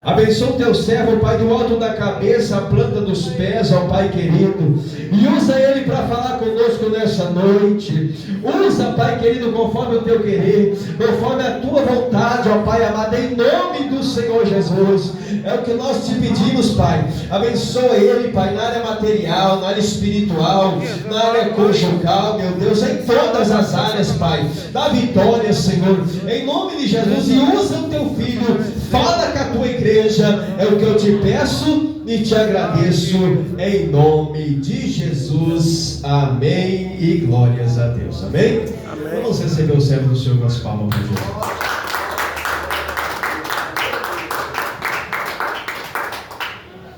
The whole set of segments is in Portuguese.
Abençoa o teu servo, Pai, do alto da cabeça, a planta dos pés, ó Pai querido, e usa ele para falar conosco nessa noite. Usa, Pai querido, conforme o teu querer, conforme a tua vontade, ó Pai amado, em nome do Senhor Jesus. É o que nós te pedimos, Pai. Abençoa ele, Pai, na área material, na área espiritual, na área conjugal, meu Deus, em todas as áreas, Pai. Dá vitória, Senhor, em nome de Jesus, e usa o teu filho, fala com a tua igreja. É o que eu te peço e te agradeço em nome de Jesus. Amém e glórias a Deus. Amém? Amém. Vamos receber o servo do Senhor com as palmas para Jesus.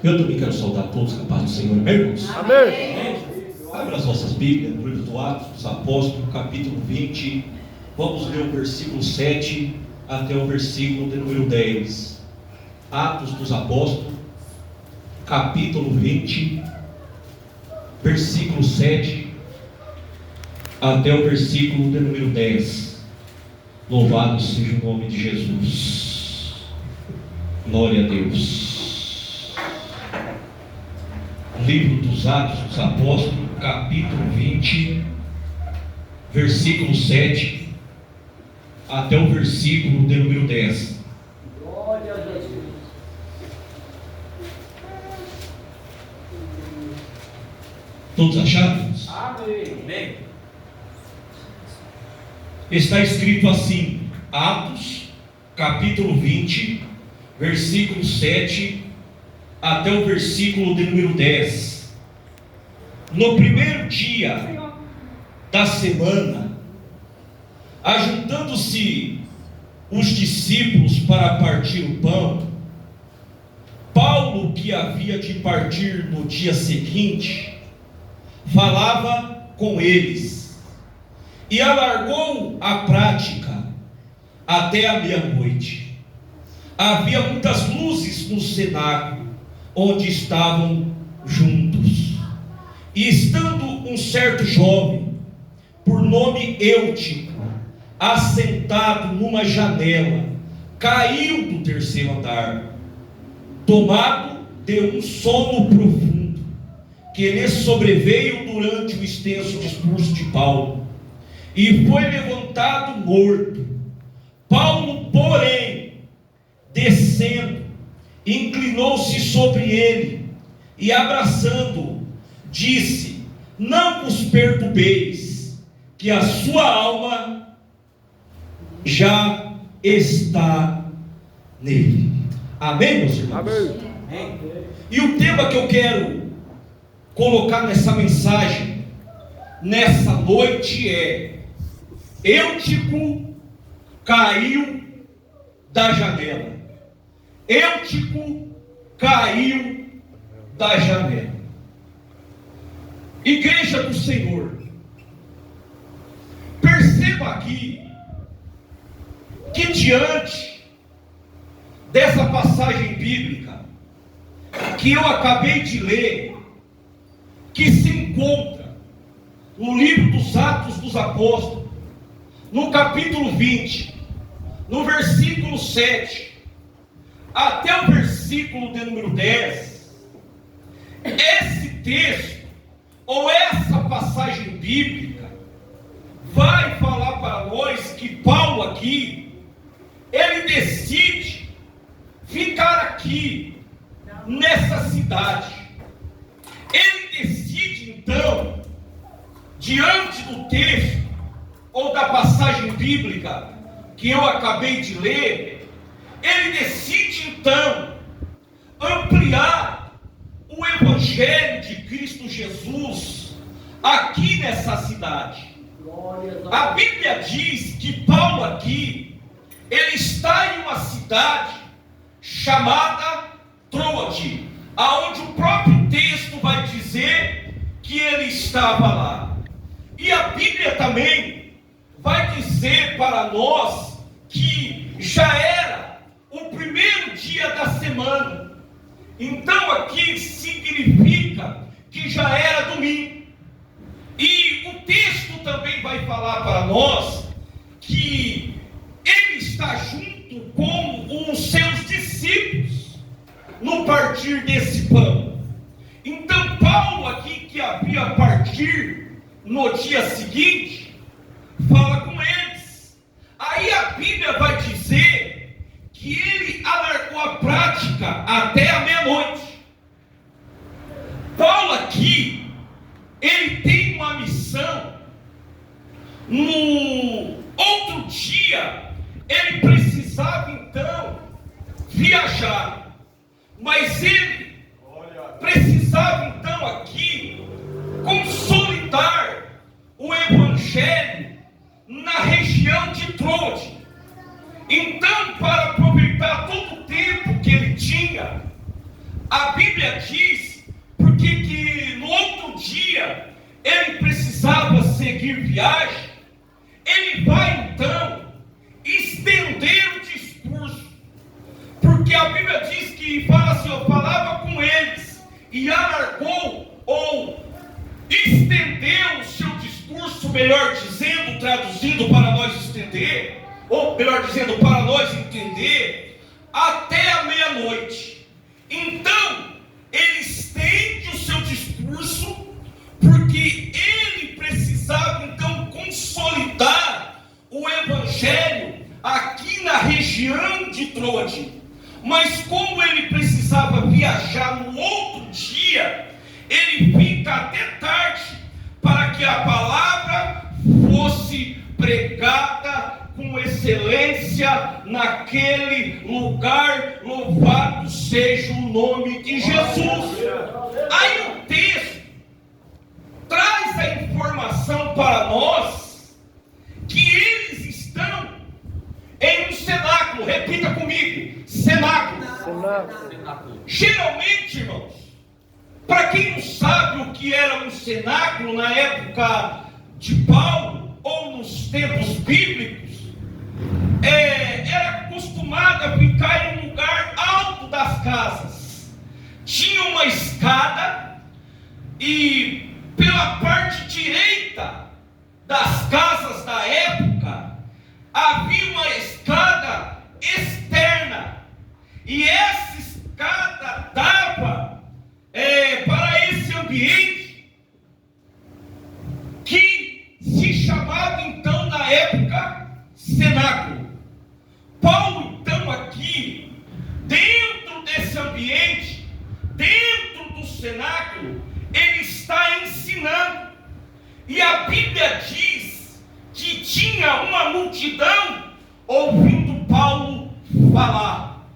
Eu também quero saudar todos com a paz do Senhor, amém, irmãos? Amém. Abra as vossas Bíblias no livro do Atos dos Apóstolos, capítulo 20. Vamos ler o versículo 7 até o versículo de número 10. Atos dos Apóstolos, capítulo 20, versículo 7 até o versículo de número 10. Louvado seja o nome de Jesus. Glória a Deus. Livro dos Atos dos Apóstolos, capítulo 20, versículo 7 até o versículo de número 10. Glória a Jesus. Todos acharam? Amém. Está escrito assim, Atos, capítulo 20, versículo 7 até o versículo de número 10. No primeiro dia da semana, ajuntando-se os discípulos para partir o pão, Paulo, que havia de partir no dia seguinte, falava com eles e alargou a prática até a meia-noite. Havia muitas luzes no cenáculo onde estavam juntos, e estando um certo jovem, por nome Eutico, assentado numa janela, caiu do terceiro andar, tomado de um sono profundo que lhe sobreveio durante o extenso discurso de Paulo, e foi levantado morto. Paulo, porém, descendo, inclinou-se sobre ele e, abraçando-o, disse: não vos perturbeis, que a sua alma já está nele. Amém, meus irmãos? Amém. E o tema que eu quero colocar nessa mensagem, nessa noite, é: Eutico caiu da janela. Eutico caiu da janela. Igreja do Senhor, perceba aqui que diante dessa passagem bíblica que eu acabei de ler, que se encontra no livro dos Atos dos Apóstolos, no capítulo 20, no versículo 7 até o versículo de número 10, esse texto, ou essa passagem bíblica, vai falar para nós que Paulo aqui, ele decide ficar aqui, nessa cidade. Ele decide então, diante do texto, ou da passagem bíblica que eu acabei de ler, ele decide então ampliar o Evangelho de Cristo Jesus aqui nessa cidade. A Bíblia diz que Paulo aqui, ele está em uma cidade chamada Troade, aonde o próprio texto vai dizer que ele estava lá. E a Bíblia também vai dizer para nós que já era o primeiro dia da semana. Então aqui significa que já era domingo. E o texto também vai falar para nós que ele está junto com os seus discípulos. no partir desse pão. Então Paulo aqui, que havia partir no dia seguinte, fala com eles. Aí a Bíblia vai dizer que ele alargou a prática até a meia-noite. Paulo aqui, ele tem uma missão. No outro dia, ele precisava então viajar, mas ele precisava então aqui consolidar o evangelho na região de Troade. Então, para aproveitar todo o tempo que ele tinha, a Bíblia diz, porque que no outro dia ele precisava seguir viagem, ele vai então estender o discurso, porque a Bíblia diz que fala assim, eu falava com eles, e alargou ou estendeu o seu discurso, melhor dizendo, traduzindo para nós estender, ou melhor dizendo, para nós entender, até a meia-noite. Então, ele estende o seu discurso, porque ele precisava então consolidar o evangelho aqui na região de Troade. Mas como ele precisava viajar no outro dia, ele fica até tarde para que a palavra fosse pregada com excelência naquele lugar. Louvado seja o nome de Jesus. Aí o texto traz a informação para nós que eles estão em um cenáculo. Repita comigo: cenáculo. Geralmente, irmãos, para quem não sabe o que era um cenáculo na época de Paulo ou nos tempos bíblicos, era acostumado a ficar em um lugar alto das casas. Tinha uma escada e pela parte direita das casas da época havia uma escada externa, e essa escada dava para esse ambiente que se chamava então na época cenáculo. Paulo então aqui, dentro desse ambiente, dentro do cenáculo, ele está ensinando, e a Bíblia diz que tinha uma multidão ouvindo Paulo falar.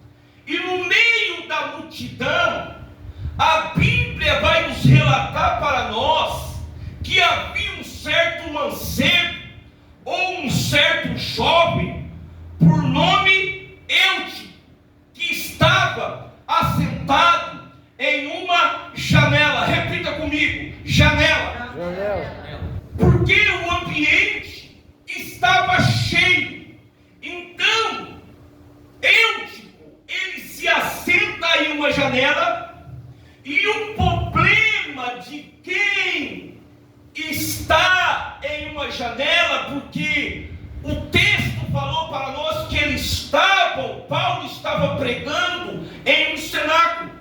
E no meio da multidão, a Bíblia vai nos relatar para nós que havia um certo mancebo, ou um certo jovem, por nome Eude, que estava assentado em uma janela. Repita comigo: janela. Porque o ambiente estava cheio. Então, Eude, ele se assenta em uma janela, e o problema de quem está em uma janela, porque o texto falou para nós que Paulo estava pregando em um cenáculo,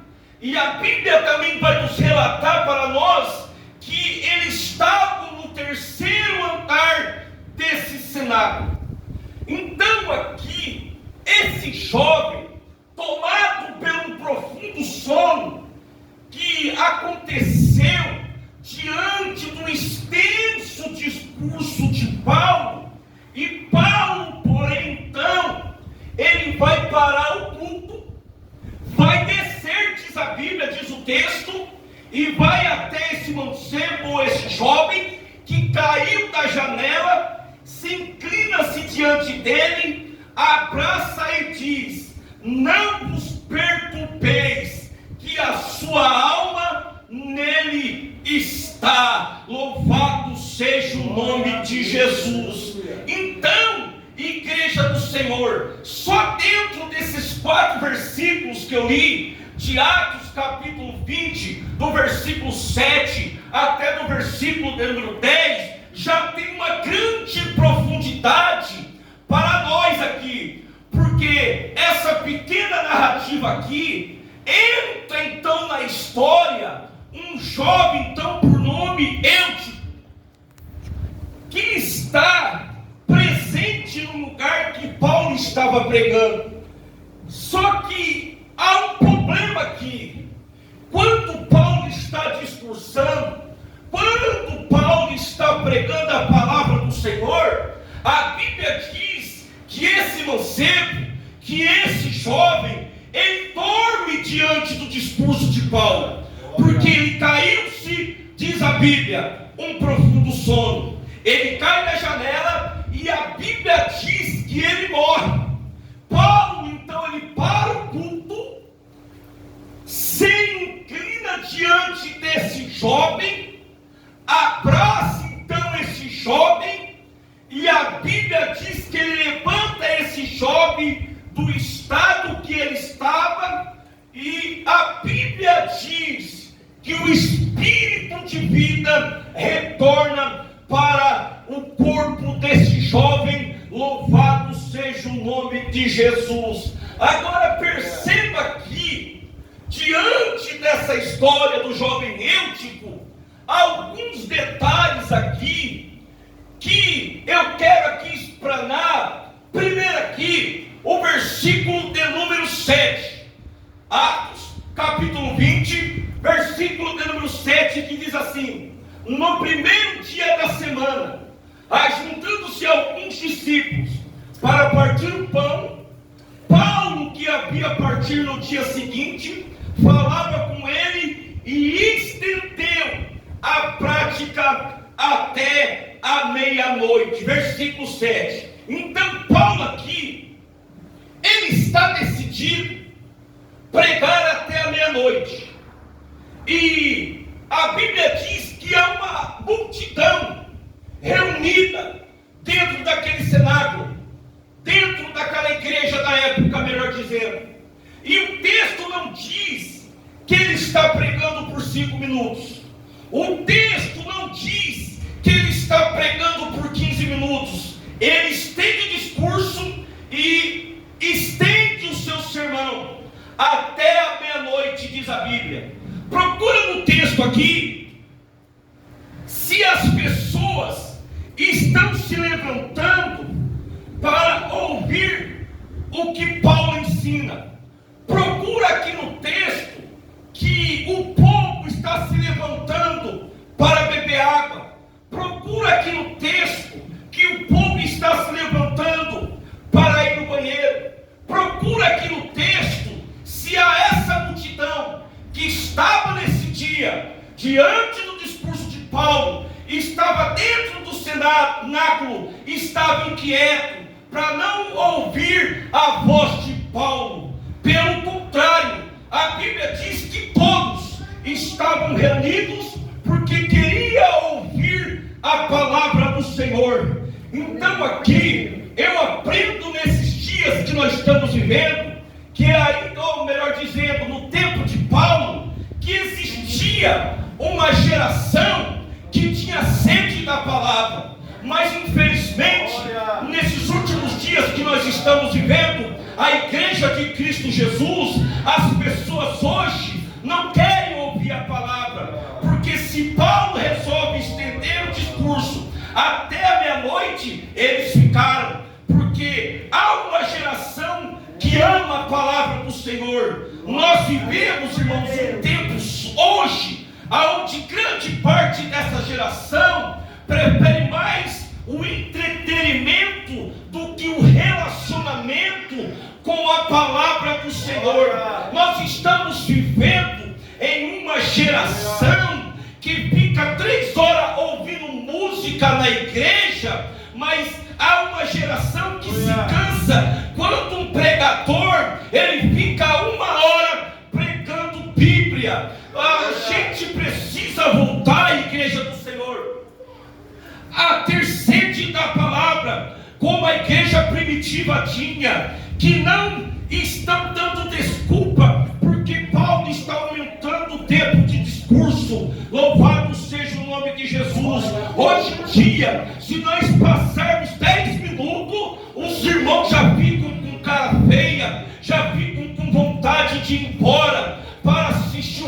e a Bíblia também vai nos relatar para nós que eles estavam no terceiro andar desse cenáculo. Então aqui, esse jovem, tomado por um profundo sono que aconteceu diante do extenso discurso de Paulo, e Paulo, porém, então, ele vai parar o culto, vai descer, diz a Bíblia, diz o texto, e vai até esse mancebo, ou esse jovem, que caiu da janela, se inclina-se diante dele, abraça e diz: não vos perturbeis, que a sua alma nele está. Louvado seja o nome de Jesus. Então, igreja do Senhor, só dentro desses 4 versículos que eu li, de Atos capítulo 20, do versículo 7 até do versículo número 10, já tem uma grande profundidade para nós aqui, porque essa pequena narrativa aqui, entra então na história um jovem então por nome Eutico, que está presente no lugar que Paulo estava pregando. Só que há um problema aqui. Quando Paulo está discursando, quando Paulo está pregando a palavra do Senhor, a Bíblia diz que esse mancebo, que esse jovem, ele dorme diante do discurso de Paulo, porque ele caiu-se, diz a Bíblia, um profundo sono. Ele cai da janela e a Bíblia diz que ele morre. Paulo então ele para o culto, se inclina diante desse jovem, abraça então esse jovem, e a Bíblia diz que ele levanta esse jovem do estado que ele estava, e a Bíblia diz que o espírito de vida retorna para o corpo desse jovem. Louvado seja o nome de Jesus. Agora perceba aqui, diante dessa história do jovem Eutico, alguns detalhes aqui que eu quero aqui explanar. Primeiro aqui, o versículo de número 7, Atos capítulo 20, versículo de número 7, que diz assim: no primeiro dia da semana, ajuntando-se alguns discípulos para partir o pão, Paulo, que havia partido no dia seguinte, falava com ele e estendeu a prática até a meia-noite. Versículo 7. Então Paulo aqui, ele está decidido pregar até a meia-noite, e a Bíblia diz que há uma multidão reunida dentro daquele cenáculo, dentro daquela igreja da época, melhor dizendo. E o texto não diz que ele está pregando por 5 minutos. O texto não diz que ele está pregando por 15 minutos. Ele estende o discurso e estende o seu sermão até a meia-noite, diz a Bíblia. Procura no texto aqui se as pessoas estão se levantando para ouvir o que Paulo ensina. Procura aqui no texto que o povo está se levantando para beber água. Procura aqui no texto que o povo está se levantando para ir no banheiro. Procura aqui no texto se a essa multidão que estava nesse dia diante do discurso de Paulo, estava dentro do cenáculo, estava inquieto para não ouvir a voz de Paulo. Pelo contrário, a Bíblia diz que todos estavam reunidos porque queria ouvir a palavra do Senhor. Então aqui eu aprendo nesses dias que nós estamos vivendo, que ainda, ou melhor dizendo, no tempo de Paulo, que existia uma geração que tinha sede da palavra. Mas infelizmente, nesses últimos dias que nós estamos vivendo, a igreja de Cristo Jesus, as pessoas hoje não querem ouvir a palavra, porque se Paulo resolve estender o discurso até a meia-noite, eles ficaram, porque há uma geração que ama a palavra do Senhor. Nós vivemos, irmãos, em tempos hoje onde grande parte dessa geração prefere mais o entretenimento do que o relacionamento com a palavra do Senhor. Nós estamos vivendo em uma geração que fica 3 horas ouvindo música na igreja, mas há uma geração que se cansa quando um pregador ele fica 1 hora pregando Bíblia. A gente precisa voltar à igreja do Senhor a ter sede da palavra, como a igreja primitiva tinha, que não estão dando desculpa porque Paulo está aumentando o tempo de discurso. Louvado seja o nome de Jesus. Hoje em dia, se nós passarmos 10 minutos, os irmãos já ficam com cara feia, já ficam com vontade de ir embora.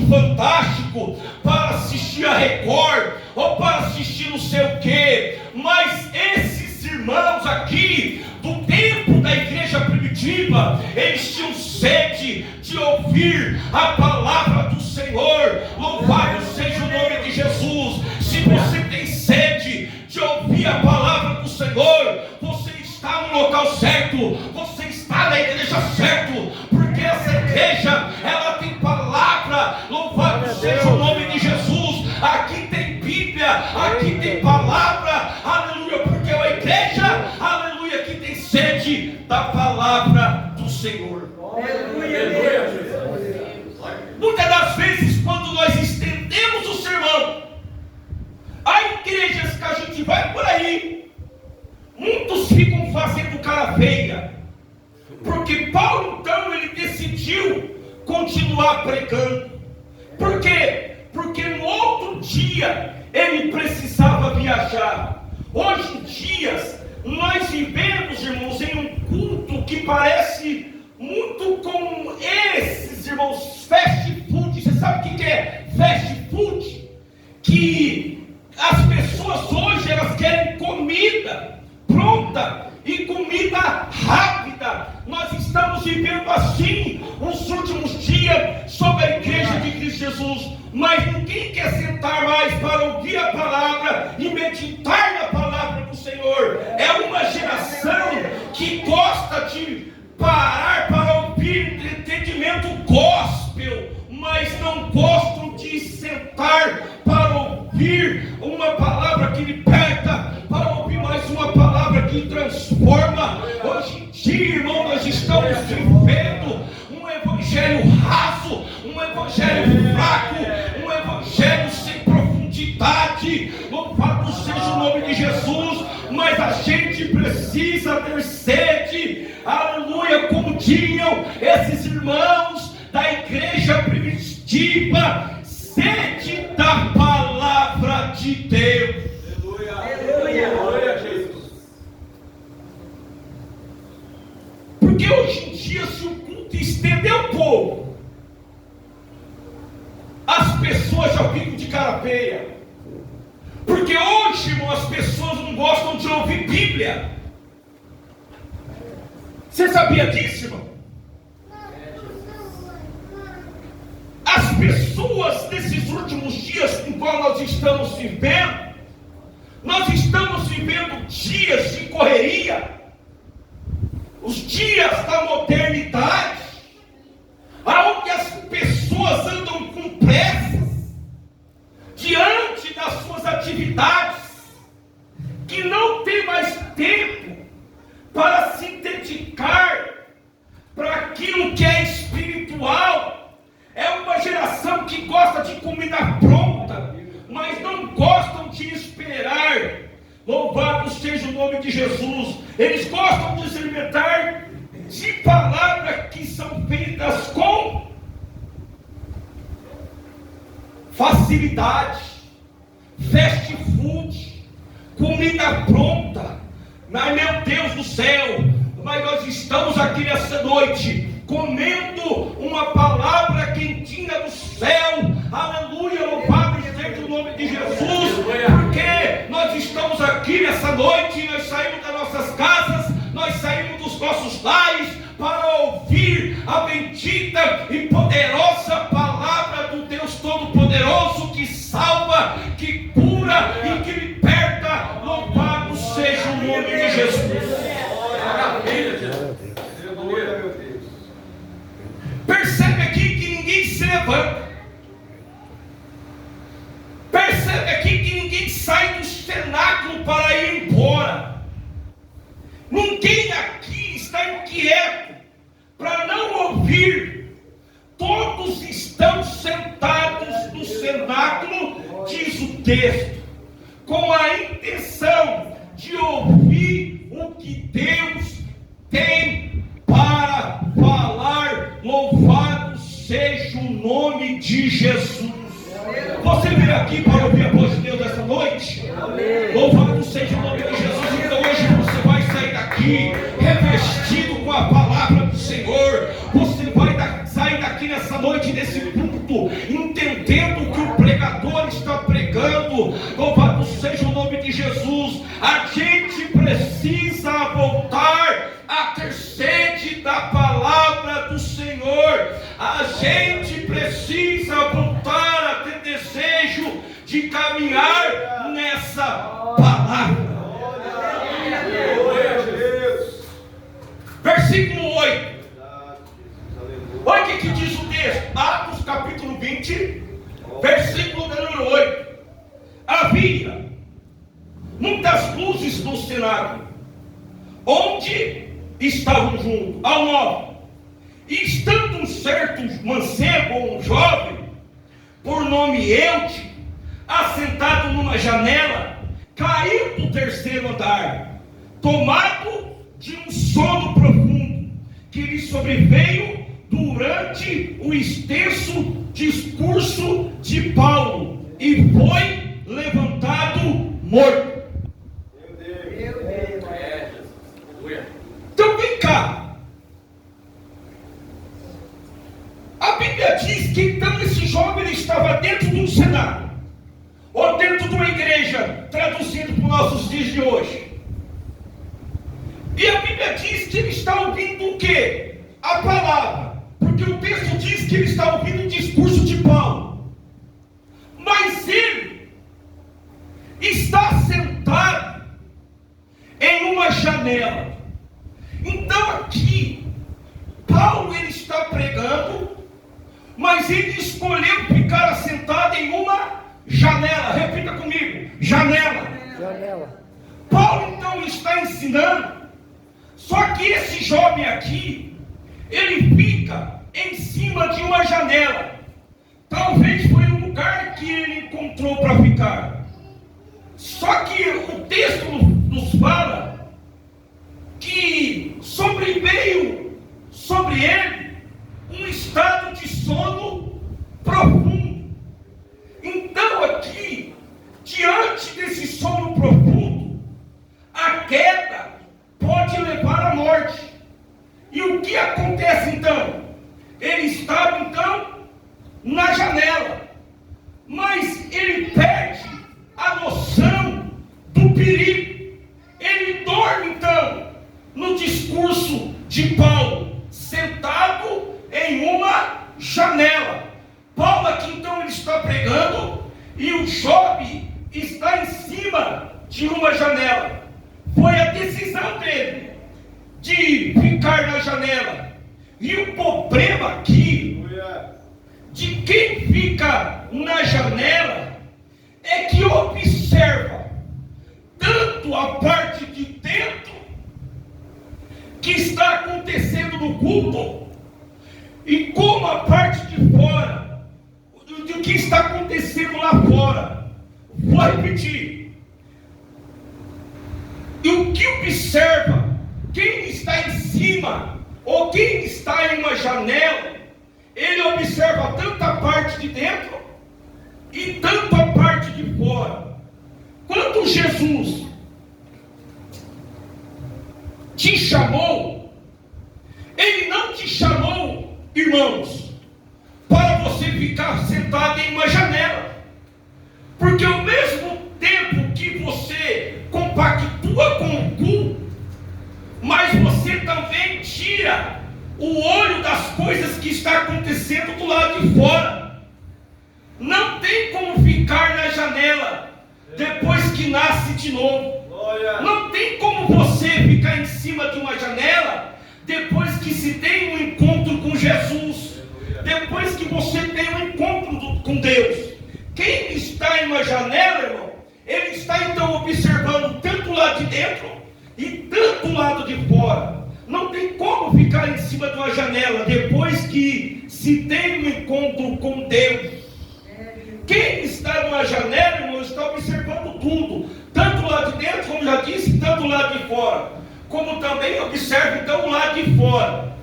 Fantástico, para assistir a Record, ou para assistir não sei o quê. Mas esses irmãos aqui, do tempo da igreja primitiva, eles tinham sede de ouvir a palavra do Senhor. Louvado seja o nome de Jesus. Se você tem sede de ouvir a palavra do Senhor, você está no local certo, você está na igreja certa, porque essa igreja, ela tem palavra. Louvado seja o nome de Jesus. Aqui tem Bíblia, aqui tem palavra, aleluia, porque é uma igreja, aleluia, que tem sede da palavra do Senhor. Aleluia. Muitas das vezes, quando nós estendemos o sermão, há igrejas que a gente vai por aí, muitos ficam fazendo cara feia, porque Paulo então ele decidiu continuar pregando. Por quê? Porque no outro dia ele precisava viajar. Hoje em dia nós vivemos, irmãos, em um culto que parece muito com esses, irmãos, fast food. Você sabe o que é fast food? Que as pessoas hoje, elas querem comida pronta e comida rápida. Nós estamos vivendo assim os últimos dias sobre a igreja de Cristo Jesus. Mas ninguém quer sentar mais para ouvir a palavra e meditar na palavra do Senhor. É uma geração que gosta de parar para ouvir entendimento gospel, mas não gostam de sentar para ouvir uma palavra que liberta, para ouvir mais uma palavra que transforma. Hoje em dia, irmão, nós estamos vivendo um evangelho raso, um evangelho fraco, um evangelho sem profundidade. Louvado seja o nome de Jesus. Mas a gente precisa ter sede, aleluia, como tinham esses irmãos da igreja primitiva, sede da palavra de Deus. Aleluia. Aleluia, Jesus. Porque hoje em dia, se o culto estender um pouco, as pessoas já ficam de cara feia. Porque hoje, irmão, as pessoas não gostam de ouvir Bíblia. Você sabia disso, irmão? As pessoas nesses últimos dias em qual nós estamos vivendo dias de correria, os dias da modernidade, aonde as pessoas andam com pressas diante das suas atividades, que não tem mais tempo para se dedicar para aquilo que é espiritual. É uma geração que gosta de comida pronta, mas não gostam de esperar. Louvado seja o nome de Jesus. Eles gostam de se alimentar de palavras que são feitas com facilidade, fast food, comida pronta. Mas meu Deus do céu, mas nós estamos aqui nessa noite comendo uma palavra quentinha do céu. Aleluia, louvado seja o nome de Jesus. Porque nós estamos aqui nessa noite, nós saímos das nossas casas, nós saímos dos nossos lares para ouvir a bendita e poderosa palavra do Deus Todo-Poderoso, que salva, que cura e que liberta. Louvado seja o nome de Jesus. Maravilha, Jesus. Percebe aqui que ninguém se levanta. Percebe aqui que ninguém sai do cenáculo para ir embora. Ninguém aqui está inquieto para não ouvir. Todos estão sentados no cenáculo, diz o texto, com a intenção de ouvir o que Deus tem para falar. Louvado seja o nome de Jesus. Você veio aqui para ouvir a voz de Deus essa noite? Louvado seja o nome de Jesus. Então hoje você vai sair daqui revestido com a palavra do Senhor. Você vai sair daqui nessa noite desse culto entendendo A gente precisa voltar a ter desejo de caminhar nessa palavra. Versículo 8. Olha o que diz o texto. Atos capítulo 20, versículo número 8. Havia muitas luzes no cenário, onde estavam juntos ao 9. E estando um certo mancebo ou um jovem, por nome Eute, assentado numa janela, caiu do terceiro andar, tomado de um sono profundo, que lhe sobreveio durante o extenso discurso de Paulo, e foi levantado morto. Então vem cá. A Bíblia diz que então esse jovem ele estava dentro de um cenário, ou dentro de uma igreja, traduzindo para os nossos dias de hoje. E a Bíblia diz que ele está ouvindo o quê? A palavra. Porque o texto diz que ele está ouvindo o discurso de Paulo. Mas ele está sentado em uma janela. Então aqui, Paulo ele está pregando, mas ele escolheu ficar assentado em uma janela. Repita comigo: janela. Janela. Paulo então está ensinando. Só que esse jovem aqui, ele fica em cima de uma janela. Talvez foi o lugar que ele encontrou para ficar. Só que o texto nos fala que sobreveio sobre ele um estado de sono profundo. Então aqui, diante desse sono profundo, a queda pode levar à morte. E o que acontece então? Ele estava então na janela, mas ele perde a noção do perigo. Ele dorme então no discurso de Paulo, sentado em uma janela. Paulo aqui então ele está pregando e o jovem está em cima de uma janela. Foi a decisão dele de ficar na janela. E o problema aqui de quem fica na janela é que observa tanto a parte de dentro que está acontecendo no culto, e como a parte de fora do que está acontecendo lá fora. Vou repetir. E o que observa quem está em cima ou quem está em uma janela, ele observa tanto a parte de dentro e tanto a parte de fora. Quando Jesus te chamou, ele não te chamou, irmãos, para você ficar sentado em uma janela, porque ao mesmo tempo que você compactua com o culto, mas você também tira o olho das coisas que está acontecendo do lado de fora. Não tem como ficar na janela depois que nasce de novo. Não tem como você ficar em cima de uma janela depois que se tem um encontro com Jesus, depois que você tem um encontro com Deus. Quem está em uma janela, irmão, ele está então observando tanto o lado de dentro e tanto o lado de fora. Não tem como ficar em cima de uma janela depois que se tem um encontro com Deus. Quem está numa janela, irmão, está observando tudo, tanto o lado de dentro, como já disse, tanto o lado de fora, como também observa então o lado de fora.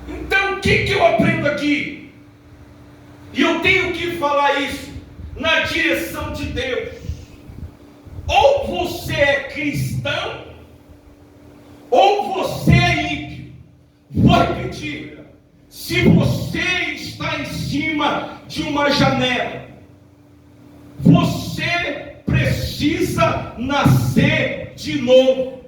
Então o que eu aprendo aqui? E eu tenho que falar isso na direção de Deus. Ou você é cristão, ou você é ímpio. Vou repetir. Se você está em cima de uma janela, você precisa nascer de novo.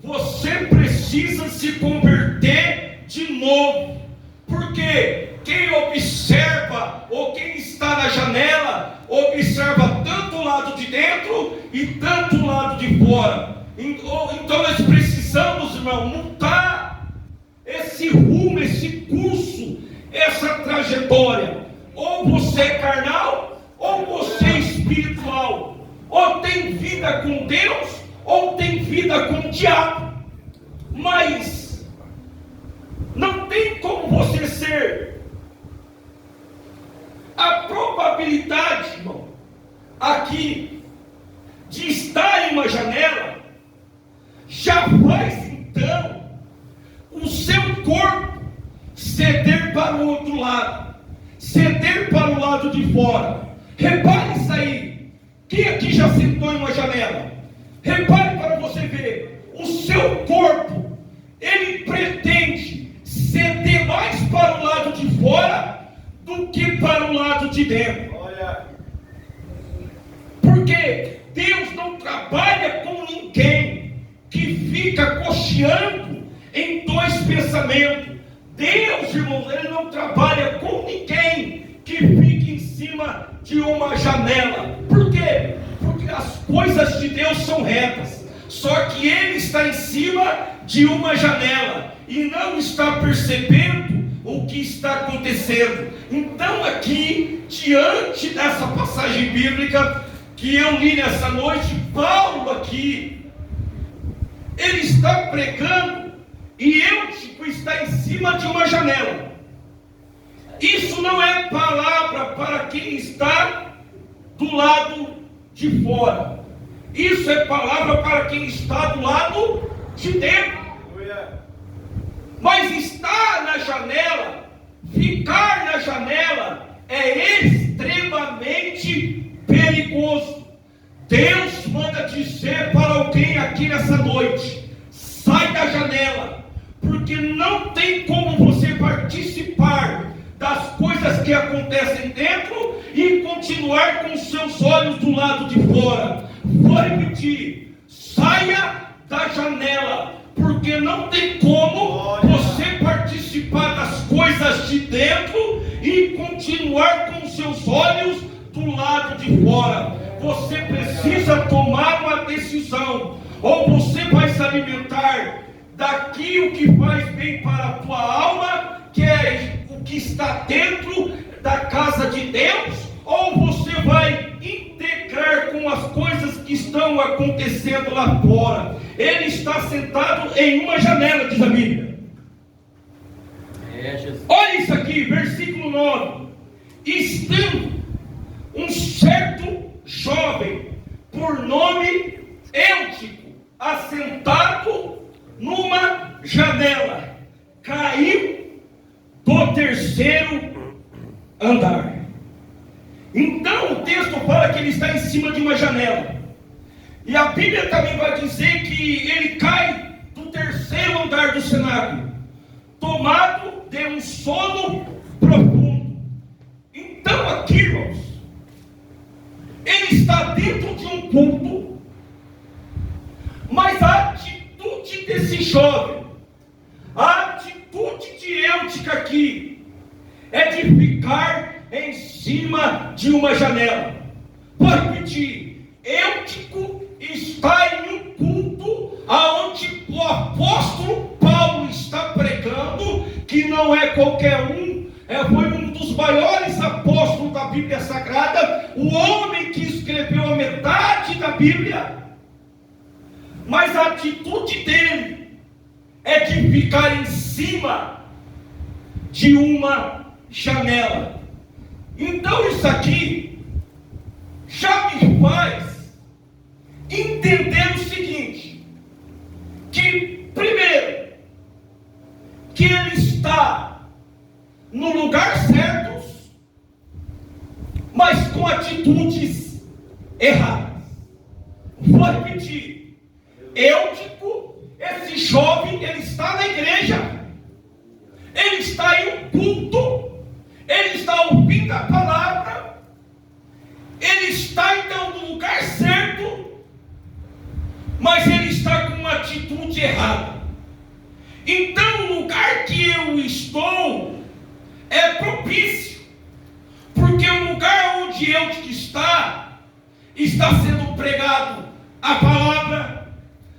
Você precisa se converter de novo. Porque Porque quem observa, ou quem está na janela, observa tanto o lado de dentro e tanto o lado de fora. Então nós precisamos, irmão, mudar esse rumo, esse curso, essa trajetória. Ou você é carnal, ou você é espiritual. Ou tem vida com Deus, ou tem vida com o diabo. Mas não tem como você ser. A probabilidade, irmão, aqui, de estar em uma janela, já faz então o seu corpo ceder para o outro lado, ceder para o lado de fora. Repare isso aí. Quem aqui já sentou em uma janela? Repare para você ver. O seu corpo, ele pretende ceder mais para o lado de fora do que para o lado de dentro. Porque Deus não trabalha com ninguém que fica cocheando em dois pensamentos. Deus, irmãos, Ele não trabalha com ninguém que fique em cima de uma janela. Por quê? Porque as coisas de Deus são retas. Só que Ele está em cima de uma janela e não está percebendo o que está acontecendo. Então aqui, diante dessa passagem bíblica que eu li nessa noite, Paulo aqui, ele está pregando e Eutico está em cima de uma janela. Isso não é palavra para quem está do lado de fora. Isso é palavra para quem está do lado de dentro. Mas estar na janela, ficar na janela, é extremamente perigoso. Deus manda dizer para alguém aqui nessa noite: sai da janela, porque não tem como você participar das coisas que acontecem dentro e continuar com seus olhos do lado de fora. Vou repetir: saia da janela, porque não tem como você participar das coisas de dentro e continuar com seus olhos do lado de fora. Você precisa tomar uma decisão: ou você vai se alimentar daquilo que faz bem para a tua alma, que é o que está dentro da casa de Deus, ou você vai integrar com as coisas que estão acontecendo lá fora. Ele está sentado em uma janela, diz a Bíblia. Olha isso aqui, versículo 9. Estando um certo jovem, por nome Eutico, assentado numa janela, caiu do terceiro andar. Então o texto fala que ele está em cima de uma janela. E a Bíblia também vai dizer que ele cai do terceiro andar do cenáculo, tomado de um sono profundo. Então aqui, irmãos, ele está dentro de um culto, mas a atitude desse jovem, a atitude de Eutico aqui, é de ficar em cima de uma janela. Vou repetir: Eutico está em um culto aonde o apóstolo Paulo está pregando, que não é qualquer um, foi um dos maiores apóstolos da Bíblia Sagrada, o homem que escreveu a metade da Bíblia. Mas a atitude dele é de ficar em cima de uma janela. Então isso aqui já me faz entender o seguinte: que primeiro, que ele está no lugar certo, mas com atitudes erradas. Vou repetir: Eutico, esse jovem, ele está na igreja, ele está em um culto, ele está ouvindo a palavra, ele está então no lugar certo, mas ele está com uma atitude errada. Então o lugar que eu estou propício, porque o lugar onde Eutico está sendo pregado a palavra,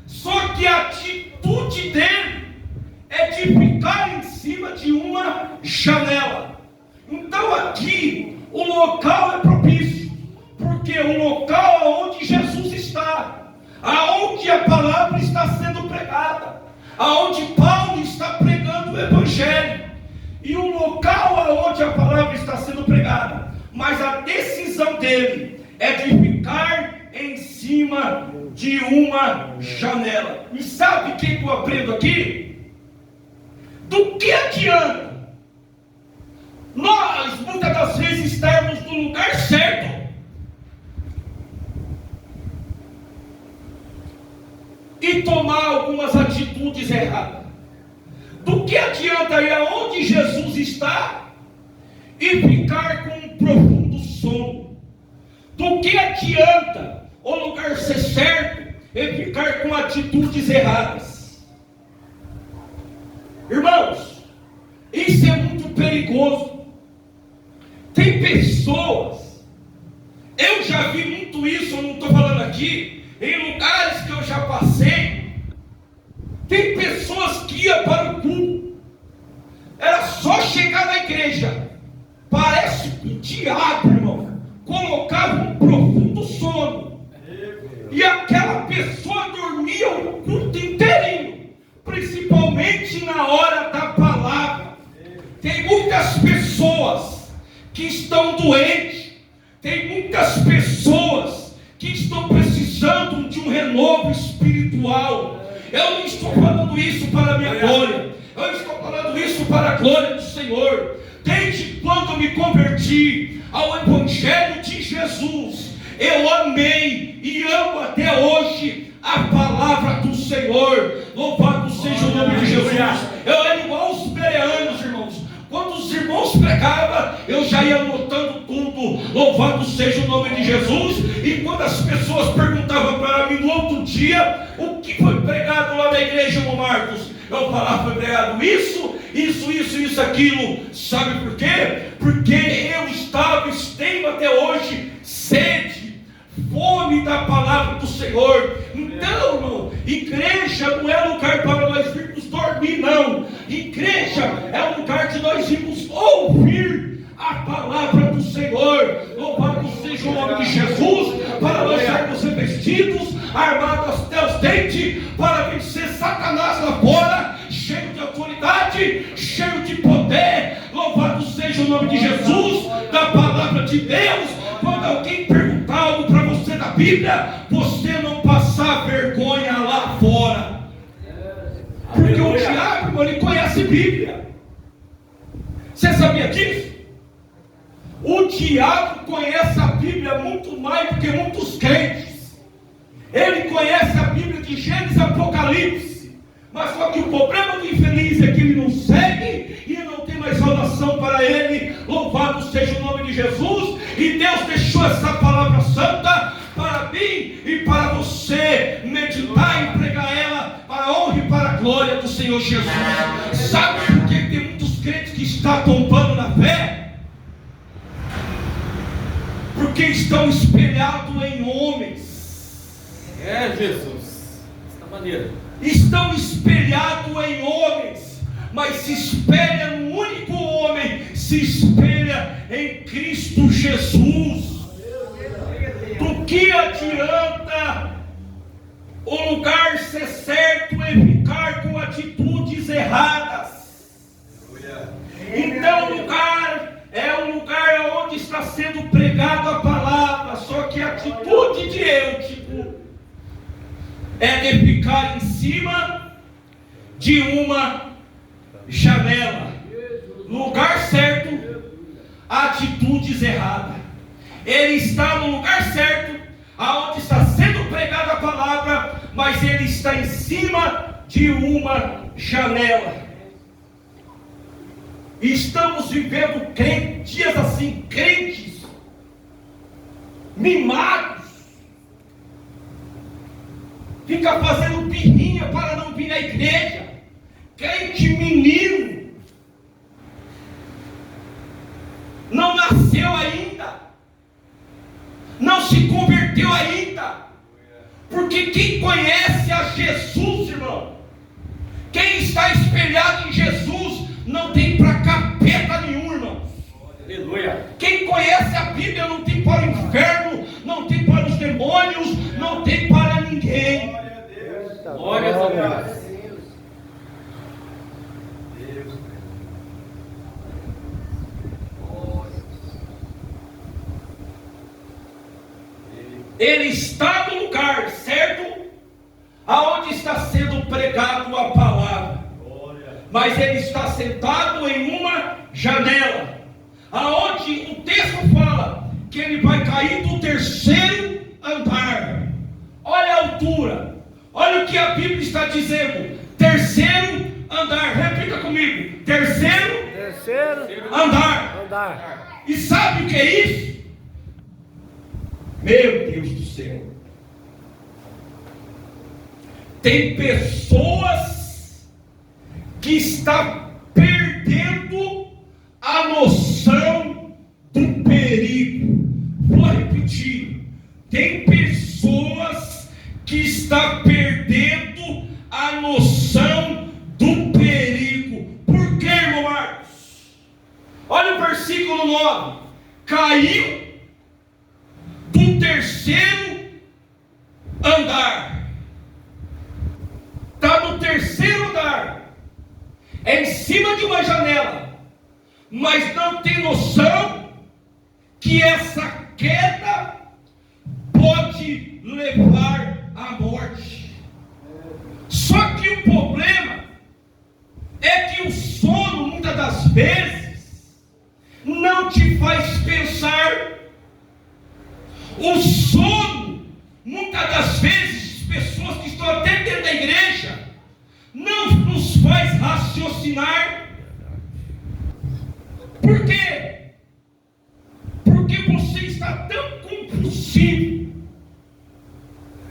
só que a atitude dele é de ficar em cima de uma janela. Então aqui o local é propício, porque o local é onde Jesus está, aonde a palavra está sendo pregada, aonde Paulo está pregando o evangelho, e o local aonde a palavra está sendo pregada. Mas a decisão dele é de ficar em cima de uma janela. E sabe o que eu aprendo aqui? Do que adianta nós muitas das vezes estarmos no lugar certo e tomar algumas atitudes erradas? Do que adianta ir aonde Jesus está e ficar com um profundo sono? Do que adianta o lugar ser certo e ficar com atitudes erradas? Irmãos, isso é muito perigoso. Tem pessoas, eu já vi muito isso, eu não estou falando aqui, em lugares que eu já passei. Tem pessoas que iam para o culto, era só chegar na igreja, parece que o diabo, irmão, colocava um profundo sono, e aquela pessoa dormia o culto inteirinho, principalmente na hora da palavra. Tem muitas pessoas que estão doentes, tem muitas pessoas que estão precisando de um renovo espiritual. Eu não estou falando isso para a minha glória, eu estou falando isso para a glória do Senhor. Desde quando eu me converti ao Evangelho de Jesus, eu amei e amo até hoje a palavra do Senhor. Louvado seja o nome de Jesus. Eu era igual os bereanos, irmãos. Quando os irmãos pregavam, eu já ia anotando tudo. Louvado seja o nome de Jesus. E quando as pessoas perguntavam para mim no outro dia, o que foi pregado lá na igreja, irmão Marcos? Eu falava, foi pregado isso, aquilo. Sabe por quê? Porque eu tenho até hoje sede, fome da palavra do Senhor. Então, irmão, igreja não é lugar para nós virmos dormir, não. Igreja é um lugar de nós irmos ouvir a palavra do Senhor. Louvado seja o nome de Jesus, para nós sermos revestidos, armados até os dentes, para vencer Satanás lá fora, cheio de autoridade, cheio de poder. Louvado seja o nome de Jesus, da palavra de Deus. Quando alguém perguntar algo para você da Bíblia, você não passar vergonha lá fora, porque o diabo, irmão, ele conhece a Bíblia. Você sabia disso? O diabo conhece a Bíblia muito mais do que muitos crentes. Ele conhece a Bíblia de Gênesis e Apocalipse. Mas só que o problema do infeliz é que ele não segue e não tem mais salvação para ele. Louvado seja o nome de Jesus. E Deus deixou essa palavra santa para mim e para você meditar e pregar ela para a honra e para a glória do Senhor Jesus. Sabe por que tem muitos crentes que estão tombando na fé? Porque estão espelhados em homens. É, Jesus. Desta maneira. Estão espelhados em homens, mas se espelha no único homem, se espelha em Cristo Jesus. Do que adianta o lugar ser certo e ficar com atitudes erradas? Então o lugar é um lugar onde está sendo pregado a palavra, só que a atitude de Eutico é de ficar em cima de uma janela. Lugar certo, atitudes erradas. Ele está no lugar certo, aonde está sendo pregada a palavra, mas ele está em cima de uma janela. E estamos vivendo dias assim, crentes mimados, fica fazendo birrinha para não vir à igreja, crente menino. não nasceu ainda, não se converteu ainda. Porque quem conhece a Jesus, irmão, quem está espelhado em Jesus, não tem para capeta nenhum, irmão. Aleluia. Quem conhece a Bíblia não tem para o inferno, não tem para os demônios, não tem para ninguém. Glória a Deus. Ele está no lugar certo, aonde está sendo pregado a palavra. Mas ele está sentado em uma janela, aonde o texto fala que ele vai cair do terceiro andar. Olha a altura, olha o que a Bíblia está dizendo: terceiro andar. Repita comigo: terceiro andar. E sabe o que é isso? Meu Deus do céu, tem pessoas que estão perdendo a noção do perigo. Vou repetir: tem pessoas que estão perdendo a noção do perigo. Por quê, irmão Marcos? Olha o versículo 9: caiu do terceiro andar. Está no terceiro andar, é em cima de uma janela, mas não tem noção que essa queda pode levar à morte. Só que o problema é que o sono, muitas das vezes, não te faz pensar. O sono, muitas das vezes, pessoas que estão até dentro da igreja, não nos faz raciocinar. Por quê? Porque você está tão compulsivo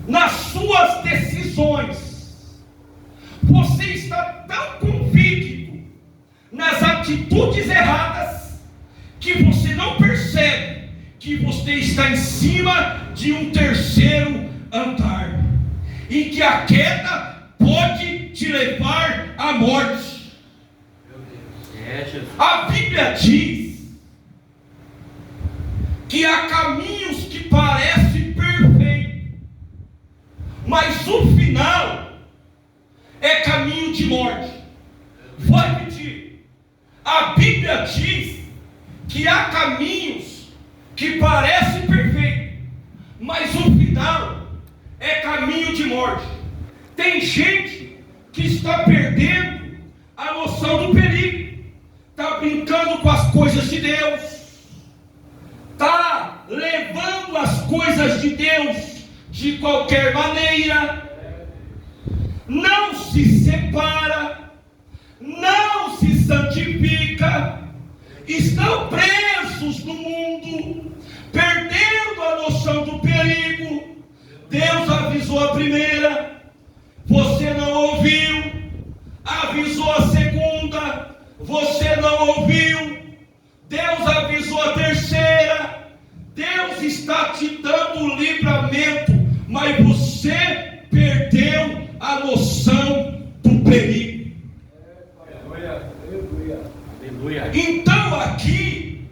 nas suas decisões, você está tão convicto nas atitudes erradas, que você não percebe que você está em cima de um terceiro andar, e que a queda pode te levar à morte. A Bíblia diz que há caminhos que parecem perfeitos, mas o final é caminho de morte. Vou repetir: a Bíblia diz que há caminhos que parece perfeito, mas o final é caminho de morte. Tem gente que está perdendo a noção do perigo, está brincando com as coisas de Deus, está levando as coisas de Deus de qualquer maneira, não se separa, não se santifica, estão presos no mundo, perdendo a noção do perigo. Deus avisou a primeira, você não ouviu. Avisou a segunda, você não ouviu. Deus avisou a terceira. Deus está te dando o livramento, mas você perdeu a noção do perigo. Então aqui,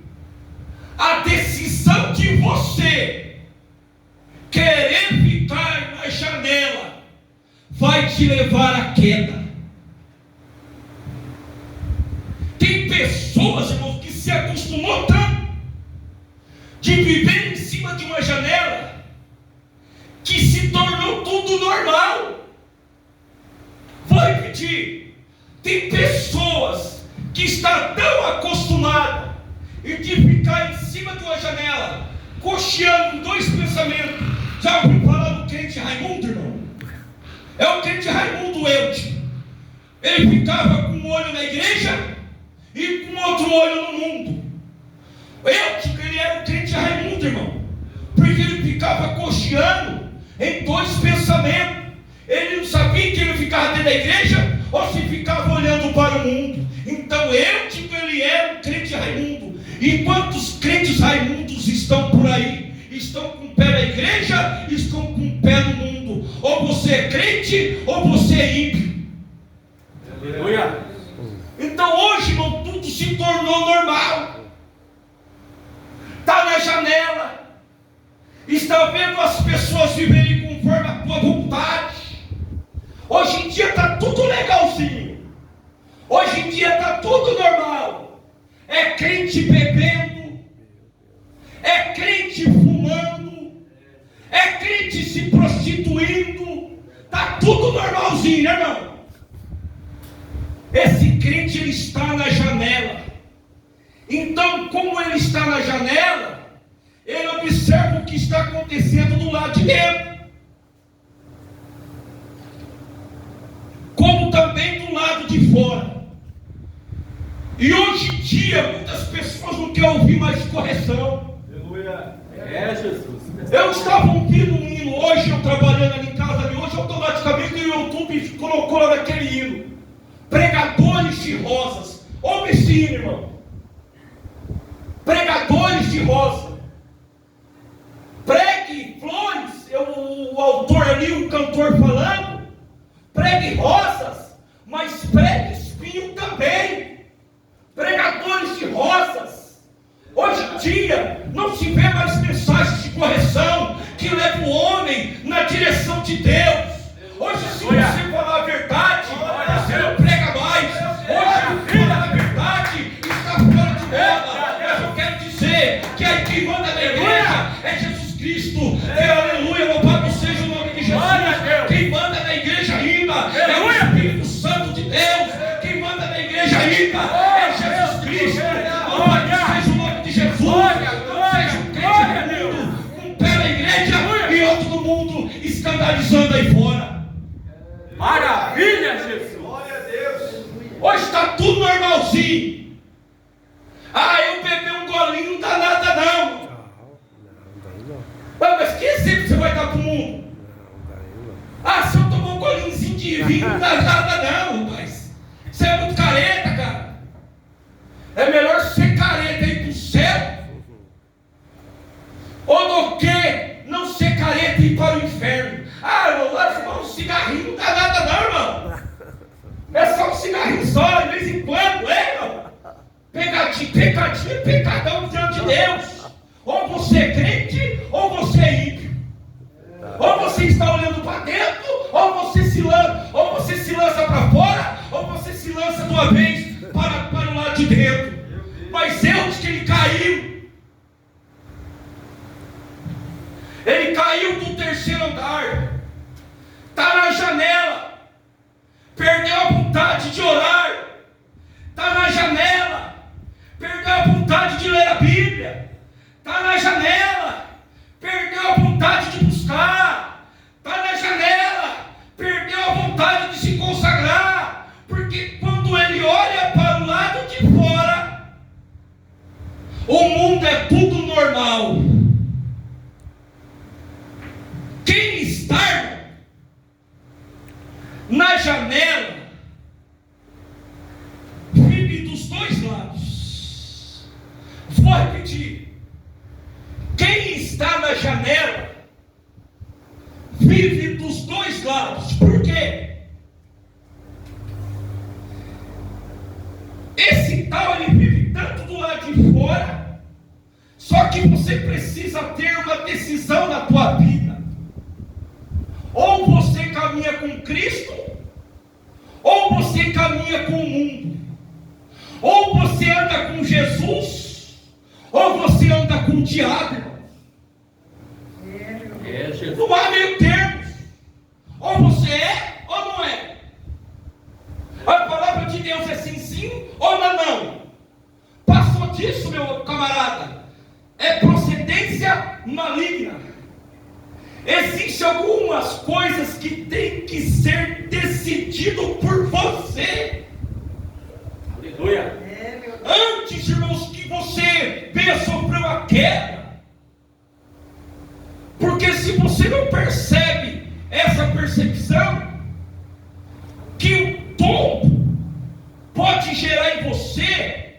a decisão de você querer ficar na janela vai te levar à queda. Tem pessoas, irmãos, que se acostumou tanto de viver em cima de uma janela, que se tornou tudo normal. Vou repetir: tem pessoas que estão tão acostumadas de ficar em cima de uma janela, cocheando dois pensamentos. Já ouviu falar do crente Raimundo, irmão? É o crente Raimundo Eude. Ele ficava com um olho na igreja e com outro olho no mundo. Ele era o crente Raimundo, irmão, porque ele ficava cocheando em dois pensamentos. Ele não sabia que ele ficava dentro da igreja ou se ficava olhando para o mundo. Então ele era um crente Raimundo. E quantos crentes raimundos estão por aí? Estão com o pé na igreja, estão com o pé no mundo. Ou você é crente, ou você é ímpio. Aleluia. Então hoje, irmão, tudo se tornou normal. Está na janela, está vendo as pessoas viverem conforme a tua vontade. Hoje em dia está tudo legalzinho. Hoje em dia está tudo normal. É crente bebendo, é crente fumando, é crente se prostituindo. Está tudo normalzinho, irmão. Esse crente, ele está na janela. Então, como ele está na janela, ele observa o que está acontecendo do lado de dentro, como também do lado de fora. E hoje em dia, muitas pessoas não querem ouvir mais correção. Aleluia. É, Jesus. Eu estava ouvindo um hino hoje, eu trabalhando ali em casa, e hoje automaticamente o YouTube colocou lá naquele hino: pregadores de rosas. Ouve esse hino, irmão. Pregadores de rosa. Pregue flores. O autor ali, o cantor falando. Pregue rosas, mas pregue espinho também. Pregadores de rosas. Hoje em dia não se vê mais mensagens de correção que levam o homem na direção de Deus. Hoje, se você falar a verdade, você não prega mais. Hoje o filho da verdade está fora de moda. Mas eu quero dizer que aí quem manda na igreja é Jesus Cristo. Aleluia, louvado seja o nome de Jesus. Quem manda na igreja ainda é o Espírito Santo de Deus. Quem manda na igreja ainda é Jesus Cristo. Louvado seja o nome de Jesus. Seja um crente no mundo, um pé na igreja e outro no mundo, escandalizando aí fora. Maravilha, Jesus. Hoje está tudo normalzinho. Eu beber um golinho não dá nada não. Mas que exemplo você vai dar para o mundo? Se eu tomar um golinhozinho de vinho não dá nada não, rapaz. Você é muito careta, cara. É melhor ser careta e ir para o céu, ou do que não ser careta e ir para o inferno. Irmão, lá fumar um cigarrinho não dá nada não, irmão. É só um cigarrinho só, de vez em quando, irmão. Pecadinho é pecadão diante de Deus. Ou você é crente, ou você é ímpio. Ou você está olhando para dentro, ou você se lança para fora, ou você se lança de uma vez para o lado de dentro. Mas Deus, que ele caiu. Ele caiu do terceiro andar. Está na janela. Perdeu a vontade de orar. Está na janela. Perdeu a vontade de ler a Bíblia. Está na janela. Perdeu a vontade de buscar. Está na janela. Perdeu a vontade de se consagrar. Porque quando ele olha para o lado de fora, o mundo é tudo normal. Quem está na janela vive dos dois lados. Vou repetir. Quem está na janela vive dos dois lados. Por quê? Esse tal, ele vive tanto do lado de fora, só que você precisa ter uma decisão na tua vida. Ou você caminha com Cristo, ou você caminha com o mundo. Ou você anda com Jesus, ou você anda com o diabo. Não há meio termo. Ou você é, ou não é. A palavra de Deus é sim, sim, ou não. Passou disso, meu camarada, é procedência maligna. Existem algumas coisas que tem que ser decidido por você. Aleluia. Antes, irmãos, que você venha sofrer uma queda. Porque se você não percebe essa percepção, que o tombo pode gerar em você,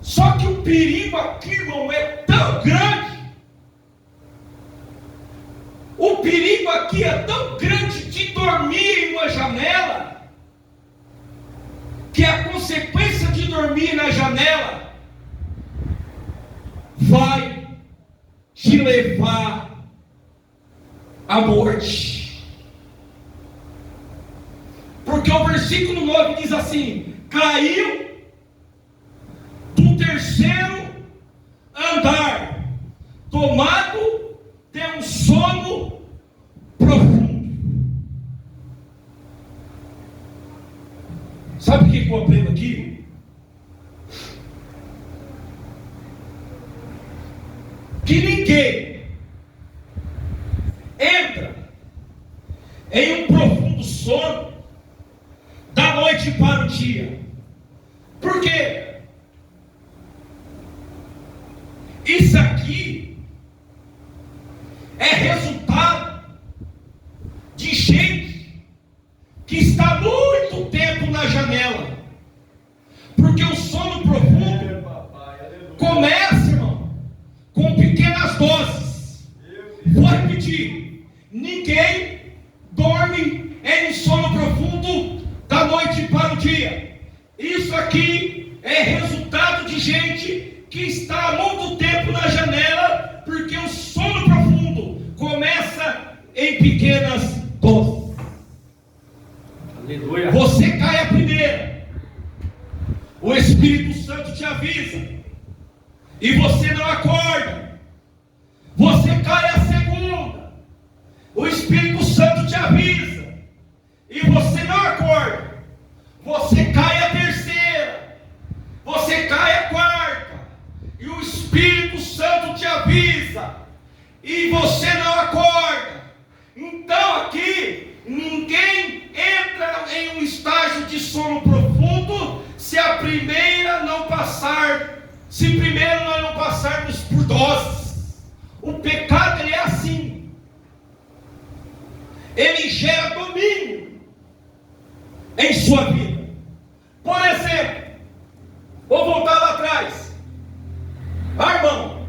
só que o perigo perigo aqui, irmão, é tão grande. O perigo aqui é tão grande de dormir em uma janela, que a consequência de dormir na janela vai te levar à morte. Porque o versículo 9 diz assim: caiu do terceiro andar, tomado de um sono profundo. Sabe o que eu aprendo aqui? Que ninguém entra em um profundo sono da noite para o dia. Por quê? Isso aqui é resultado de gente que está muito tempo na janela. Porque o sono profundo começa, irmão, com pequenas doses. Vou repetir: ninguém dorme em sono profundo da noite para o dia. Isso aqui é resultado de gente que está há muito tempo na janela, porque o sono profundo começa em pequenas doses. Aleluia. Você cai a primeira, o Espírito Santo te avisa, e você não acorda. Você cai a segunda, o Espírito Santo te avisa, e você não acorda. Você cai a terceira, você cai a quarta, e o Espírito Santo te avisa, e você não acorda. Então aqui, ninguém entra em um estágio de sono profundo se primeiro não passarmos por doses. O pecado, ele é assim. Ele gera domínio em sua vida. Por exemplo, vou voltar lá atrás. Irmão,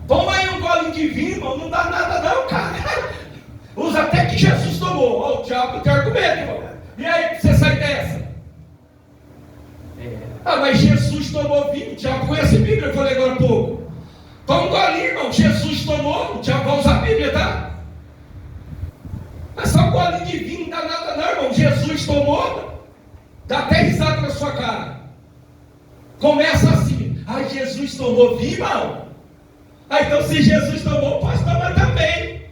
toma aí um golinho de vinho, irmão. Não dá nada não, cara. Usa até que Jesus tomou. Ó, o diabo tem argumento, irmão. E aí, você sai dessa? Mas Jesus tomou vinho. O diabo conhece a Bíblia, eu falei agora há pouco. Toma um golinho, irmão. Jesus tomou. O diabo vai usar a Bíblia, tá? Mas só um golinho de vinho não dá nada não, irmão. Jesus tomou. Dá até risada na sua cara. Começa assim: Jesus tomou vinho, irmão. Então se Jesus tomou, posso tomar também.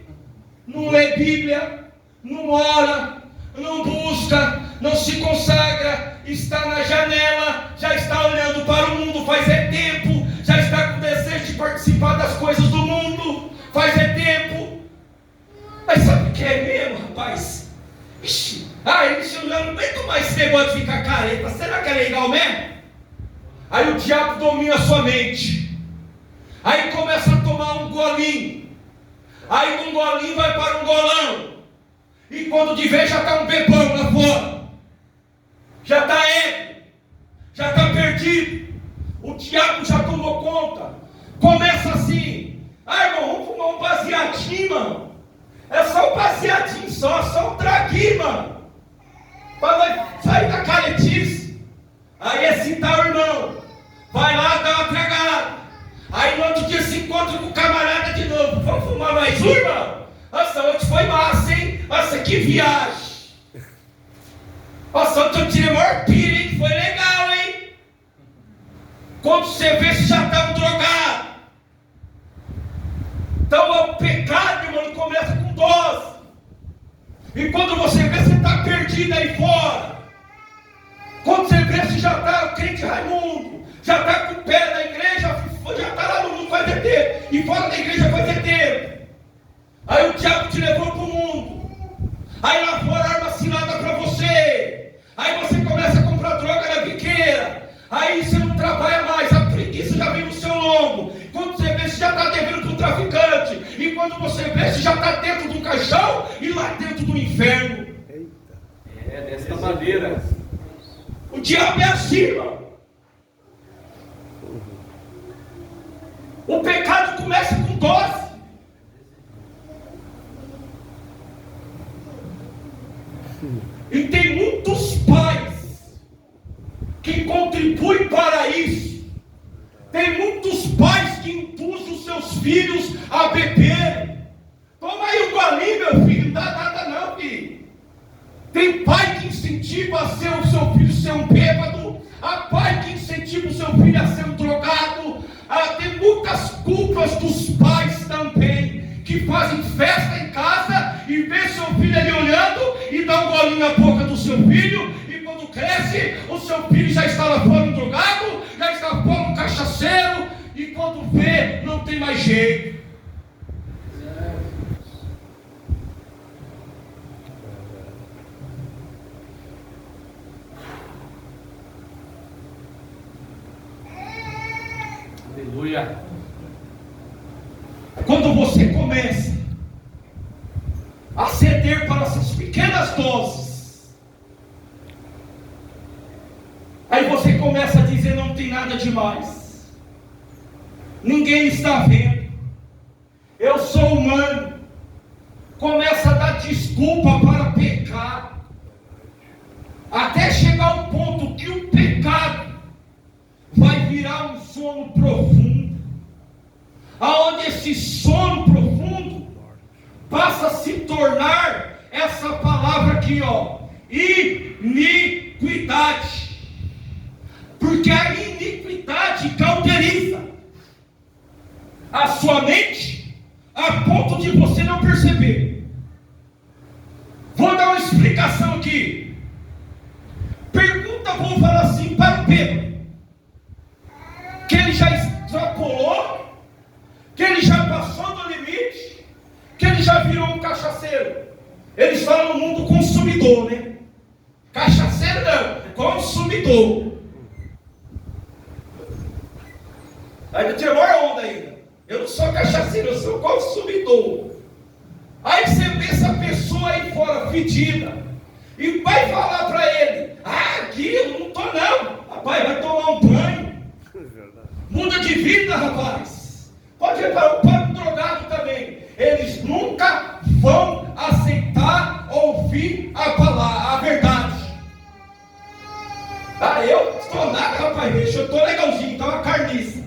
Não lê Bíblia, não ora, não busca, não se consagra, está na janela, já está olhando para o mundo faz tempo, já está com desejo de participar das coisas do mundo faz tempo. Mas sabe o que é mesmo, rapaz? Ixi, eu não aguento mais esse negócio de ficar careta. Será que é legal mesmo? Aí o diabo domina a sua mente. Aí começa a tomar um golinho. Aí um golinho vai para um golão. E quando de vez já está um bebão lá fora. Já está ébrio. Já está perdido. O diabo já tomou conta. Começa assim: irmão, vamos fumar um baseadinho, mano. É só um baseadinho só um traguinho, mano. Para sair da caretice. Aí assim tá o irmão. Vai lá, dá uma tragada. Aí no outro dia se encontra com o camarada de novo. Vamos fumar mais um, irmão? Nossa, hoje foi massa, hein? Nossa, que viagem. Nossa, eu tirei maior pira, hein? Foi legal, hein? Quando você vê, você já tá um drogado. Então o pecado, irmão, ele começa com dose. E quando você vê, você está perdido aí fora. Quando você vê, você já está o crente Raimundo. Já está com o pé na igreja, já está lá no mundo faz tempo. E fora da igreja faz tempo. Aí o diabo te levou para o mundo. Aí lá fora arma cilada para você. Aí você começa a comprar droga na biqueira. Aí você não trabalha mais, a preguiça já vem no seu lombo. Quando você vê, você já está devendo para o traficante. E quando você vê, você já está dentro do caixão e lá dentro do inferno. É, dessa maneira. O diabo é assim, irmão. O pecado começa com dose. E tem muitos pais que contribuem para isso. Tem muitos pais que induzem os seus filhos a beber. Toma aí um golinho, meu filho. Não dá nada não, filho. Tem pai que incentiva o seu filho a ser um bêbado. Há pai que incentiva o seu filho a ser um drogado. Tem muitas culpas dos pais também, que fazem festa em casa e vê seu filho ali olhando e dá um golinho na boca do seu filho, e quando cresce, o seu filho já está lá fora um drogado, já está fora um cachaceiro, e quando vê, não tem mais jeito. Aleluia. Quando você começa a ceder para essas pequenas doses, aí você começa a dizer: não tem nada demais, ninguém está vendo, eu sou humano. Começa a dar desculpa para pecar, até chegar ao ponto que o pecado vai virar um sono profundo, aonde esse sono profundo passa a se tornar essa palavra aqui, ó, iniquidade, porque a iniquidade cauteriza a sua mente a ponto de você não perceber. Vou dar uma explicação aqui. Vou falar assim para o Pedro, que ele já extrapolou, que ele já passou do limite, que ele já virou um cachaceiro. Eles falam no mundo consumidor, né? Cachaceiro não, consumidor. Ainda tirou a onda ainda. Eu não sou cachaceiro, eu sou consumidor. Aí você vê essa pessoa aí fora fedida e vai falar para ele: aqui eu não estou não. Rapaz, vai tomar um banho. Muda de vida, rapaz. Pode reparar, o pai drogado também. Eles nunca vão aceitar ouvir a palavra, a verdade. Eu estou nada, rapaz, bicho, eu estou legalzinho, então uma carniça.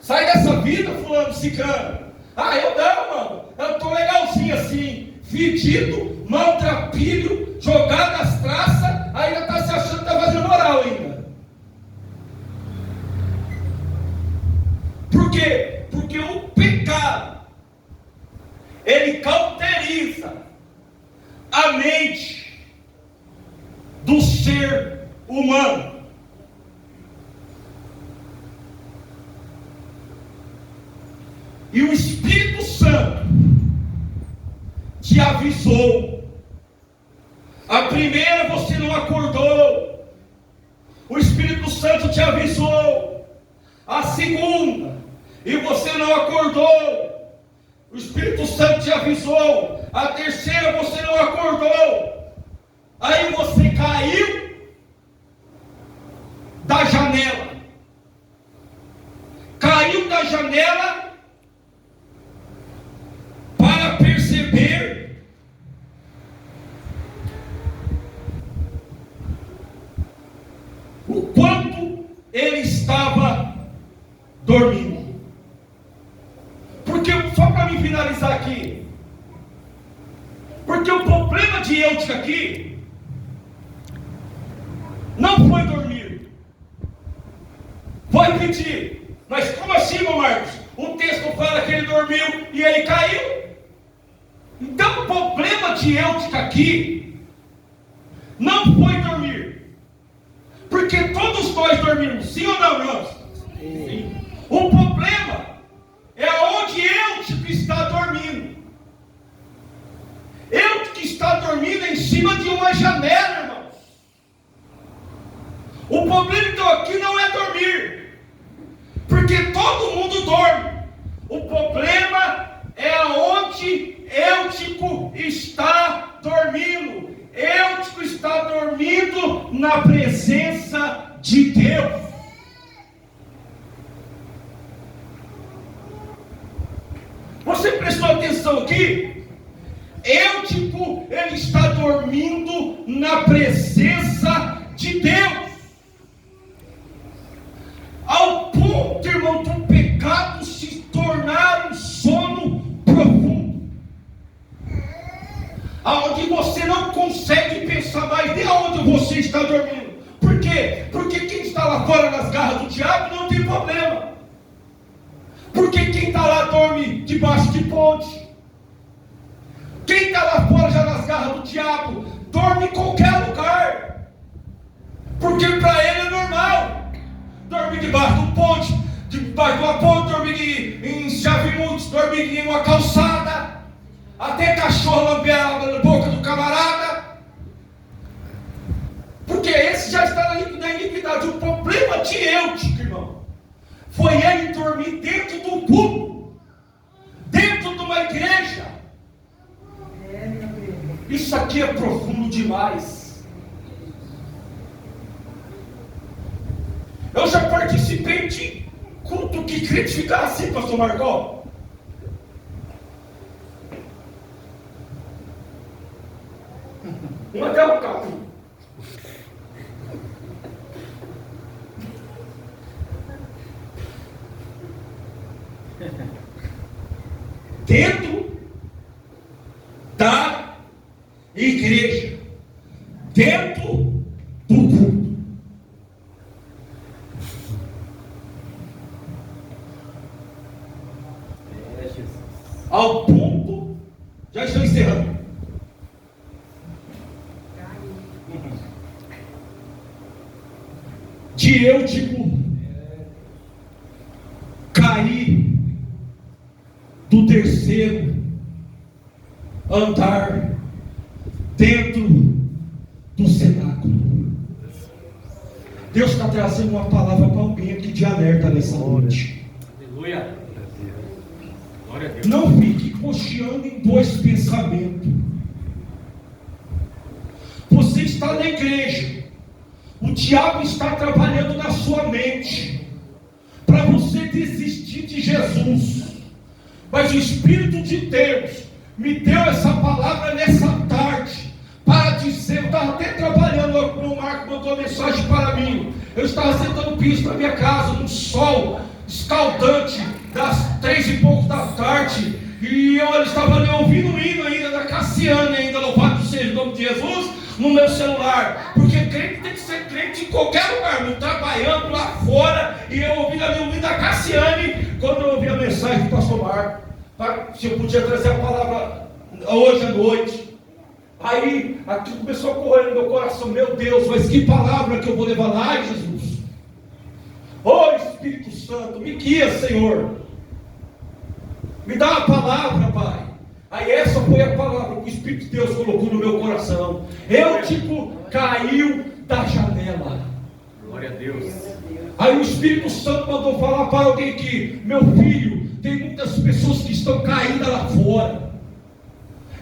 Sai dessa vida, fulano, ciclano. Eu não, mano. Eu estou legalzinho assim, fedido, maltrapilho, jogado nas traças, ainda está se achando que está fazendo moral ainda. Por quê? Porque o pecado, ele cauteriza a mente do ser humano. E o Espírito Santo te avisou. A primeira você não acordou, o Espírito Santo te avisou. A segunda, e você não acordou, o Espírito Santo te avisou. A terceira, você não acordou, aí você caiu da janela. Caiu da janela para perceber o quanto ele estava dormindo. Porque, só para me finalizar aqui, porque o problema de Eutico aqui não foi dormir. Vou repetir. Mas como assim, meu Marcos? O texto fala que ele dormiu e ele caiu. Então o problema de Eutico aqui não foi dormir. Porque todos nós dormimos, sim ou não, irmãos? Sim. O problema é onde Eutico está dormindo. Eutico está dormindo em cima de uma janela, irmãos. O problema então aqui não é dormir, porque todo mundo dorme. O problema é onde Eutico está dormindo. Eutico está dormindo na presença de Deus. atenção aqui. Eutico, ele está dormindo na presença de Deus. Ao ponto, irmão, do pecado se tornar um sono profundo, aonde você não consegue pensar mais de onde você está dormindo. Por quê? Porque quem está lá fora nas garras do diabo não tem problema. Porque quem está lá dorme debaixo de ponte. Quem está lá fora já nas garras do diabo dorme em qualquer lugar. Porque para ele é normal dormir debaixo de um ponte, debaixo de uma ponte, dormir em chavemudos, dormir em uma calçada, até cachorro lamber a água na boca do camarada. Porque esse já está na iniquidade. O problema de Eutico, irmão, foi ele dormir dentro do culto, dentro de uma igreja. Isso aqui é profundo demais. Eu já participei de culto que crente ficava assim, pastor Marcó. Até o capo. Dentro da igreja, dentro do culto. Ao ponto, já estou encerrando. De Eutico cair do terceiro andar dentro do cenáculo. Deus está trazendo uma palavra para alguém aqui de alerta nessa noite. Aleluia. Glória a Deus. Não fique cocheando em dois pensamentos. Você está na igreja, o diabo está trabalhando na sua mente para você desistir de Jesus. Mas o Espírito de Deus me deu essa palavra nessa tarde para dizer, eu estava até trabalhando, o Marco mandou uma mensagem para mim. Eu estava sentando piso na minha casa, num sol escaldante, das 3 e pouco da tarde, e eu estava ali ouvindo o hino ainda da Cassiane, ainda louvado seja o nome de Jesus, no meu celular, porque crente tem que ser crente em qualquer lugar, não trabalhando lá fora, e eu ouvi a minha da Cassiane, quando eu ouvi a mensagem do pastor Marco, se eu podia trazer a palavra hoje à noite. Aí aquilo começou a correr no meu coração, meu Deus, mas que palavra que eu vou levar lá, Jesus? Ô Espírito Santo, me guia, Senhor, me dá uma palavra, Pai. Aí essa foi a palavra que o Espírito de Deus colocou no meu coração. Eutico caiu da janela. Glória a Deus. Aí o Espírito Santo mandou falar para alguém que, meu filho, tem muitas pessoas que estão caídas lá fora.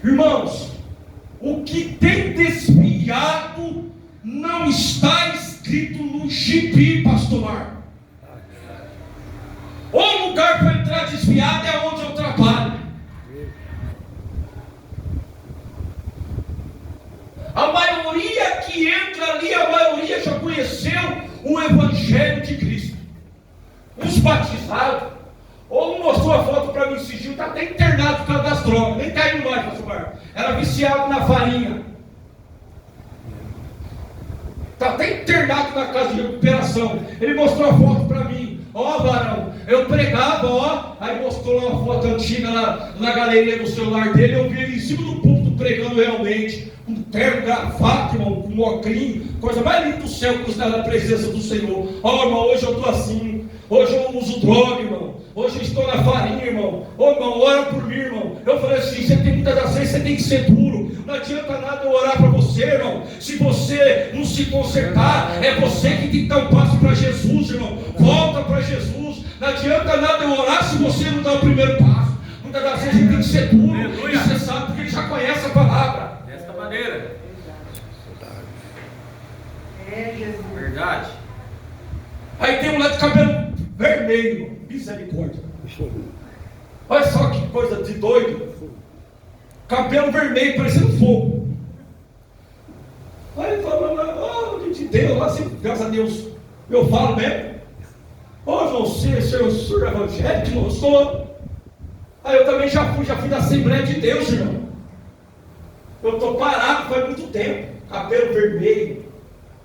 Irmãos, o que tem desviado não está escrito no gibi, pastor Marco. O lugar para entrar desviado é onde eu trabalho. A maioria que entra ali, a maioria já conheceu o Evangelho de Cristo. Os batizados. Ou mostrou a foto para mim esse dia, está até internado por causa das drogas. Nem caiu mais, pastor Marco. Era viciado na farinha. Está até internado na casa de recuperação. Ele mostrou a foto para mim. Ó, varão, eu pregava, ó. Aí mostrou lá uma foto antiga na galeria do celular dele. Eu vi ele em cima do púlpito pregando realmente. Com terno, gravata, irmão, com ocrinho. Coisa mais linda do céu que está na presença do Senhor. Ó, irmão, hoje eu estou assim. Hoje eu não uso droga, irmão. Hoje eu estou na farinha, irmão. Ô, irmão, ora por mim, irmão. Eu falei assim, você tem muitas das vezes, você tem que ser duro. Não adianta nada eu orar para você, irmão. Se você não se consertar, é você que tem que dar um passo para Jesus, irmão. Volta para Jesus. Não adianta nada eu orar se você não dá o primeiro passo. Muitas das vezes ele tem que ser duro. Aleluia. E você sabe porque ele já conhece a palavra. Desta maneira. Verdade. Aí tem um lá de cabelo vermelho, misericórdia. Olha só que coisa de doido. Cabelo vermelho, parecendo fogo. Aí ele fala, de Deus, lá, assim, graças a Deus, eu falo mesmo. Você, senhor evangélico, não sou. Aí eu também já fui da Assembleia de Deus, irmão. Eu estou parado faz muito tempo. Cabelo vermelho.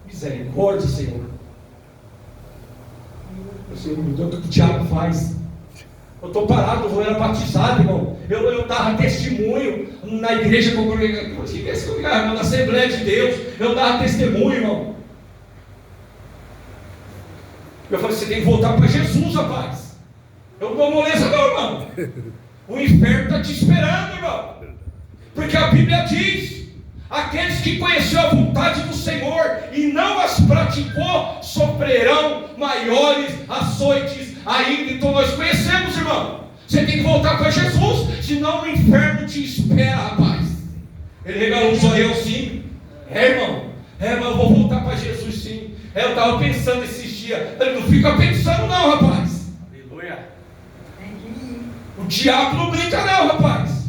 Misericórdia, Senhor. Senhor, o que o diabo faz? Eu estou parado, eu era batizado, irmão. Eu dava testemunho na igreja congregacional, na Assembleia de Deus. Eu dava testemunho, irmão. Eu falei, você tem que voltar para Jesus, rapaz. Eu não dou moleza não, irmão. O inferno está te esperando, irmão. Porque a Bíblia diz: aqueles que conheceram a vontade do Senhor e não as praticou, sofrerão maiores açoites ainda. Então nós conhecemos, irmão. Você tem que voltar para Jesus, senão o inferno te espera, rapaz. Ele regalou os olhos sim. Irmão, eu vou voltar para Jesus sim. Eu estava pensando esses dias. Ele não fica pensando não, rapaz. Aleluia. O diabo não brinca não, rapaz.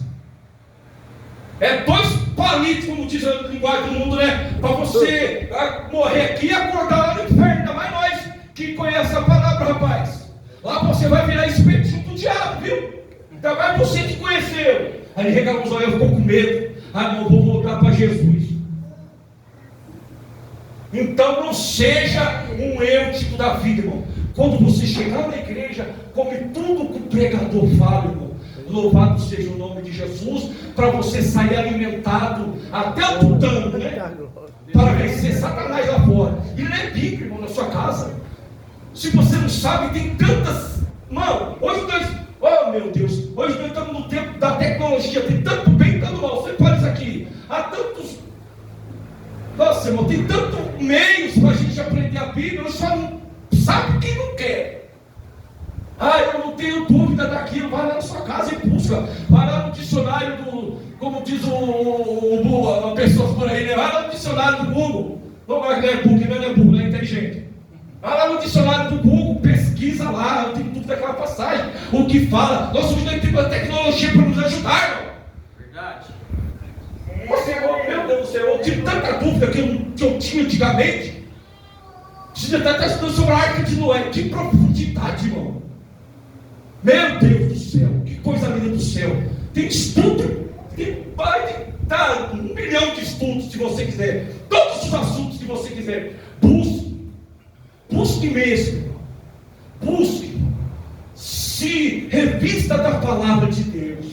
É 2 palitos, como diz a linguagem do mundo, né? Para você morrer aqui e acordar lá no inferno. Ainda mais nós que conhecemos a palavra, rapaz. Lá você vai virar espetinho do diabo, viu? Ainda mais você que conheceu. Aí ele regalou os olhos, ficou com medo. Não, vou voltar para Jesus. Então não seja um eutico da vida, irmão. Quando você chegar na igreja, come tudo que o pregador fala, irmão. Louvado seja o nome de Jesus, para você sair alimentado até o tutano, né? Para vencer Satanás lá fora. E não é bico, irmão, na sua casa. Se você não sabe, tem tantas. Mano, hoje nós. Oh meu Deus, hoje nós estamos no tempo da tecnologia, tem tanto bem e tanto mal. Você fala isso aqui. Há tantos. Nossa, irmão, tem tantos meios para a gente aprender a Bíblia, nós só não sabe quem não quer. Eu não tenho dúvida daquilo. Vai lá na sua casa e busca. Vai lá no dicionário do, como diz as pessoas por aí, né? Vai lá no dicionário do Google. Não é Google, não é Google, é inteligente. Vai lá no dicionário do Google, pesquisa lá, eu tenho tudo daquela passagem, o que fala. Nós hoje temos a tecnologia para nos ajudar, irmão. Verdade. Meu Deus do céu, eu tive tanta dúvida que eu tinha antigamente. Você está estudando sobre a Arca de Noé. Que profundidade, irmão. Meu Deus do céu, que coisa linda do céu. Tem estudo, vai dar 1 milhão de estudos, se você quiser. Todos os assuntos que você quiser. Busque mesmo. Busque. Se revista da palavra de Deus.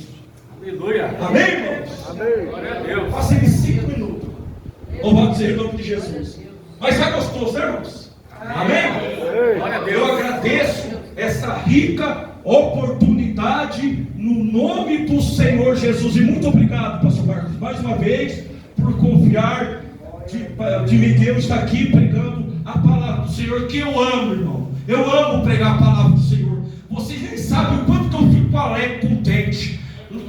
Aleluia. Amém, irmãos? Amém. Glória a Deus. Faça em 5 minutos. Louvado seja o nome de Jesus. Mas vai gostoso, né, irmãos? Amém? Glória a Deus. Eu agradeço essa rica oportunidade no nome do Senhor Jesus. E muito obrigado, pastor Marcos, mais uma vez, por confiar de Miguel estar aqui pregando a palavra do Senhor, que eu amo, irmão. Eu amo pregar a palavra do Senhor. Vocês nem sabem o quanto que eu fico alegre, contente,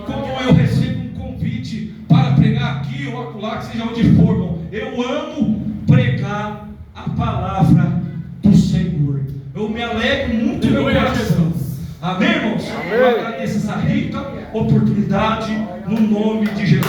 quando eu recebo um convite para pregar aqui ou acolá, que seja onde for, irmão. Eu amo pregar a palavra do Senhor. Eu me alegro muito no meu coração. Amém, irmãos? Eu agradeço essa rica oportunidade no nome de Jesus.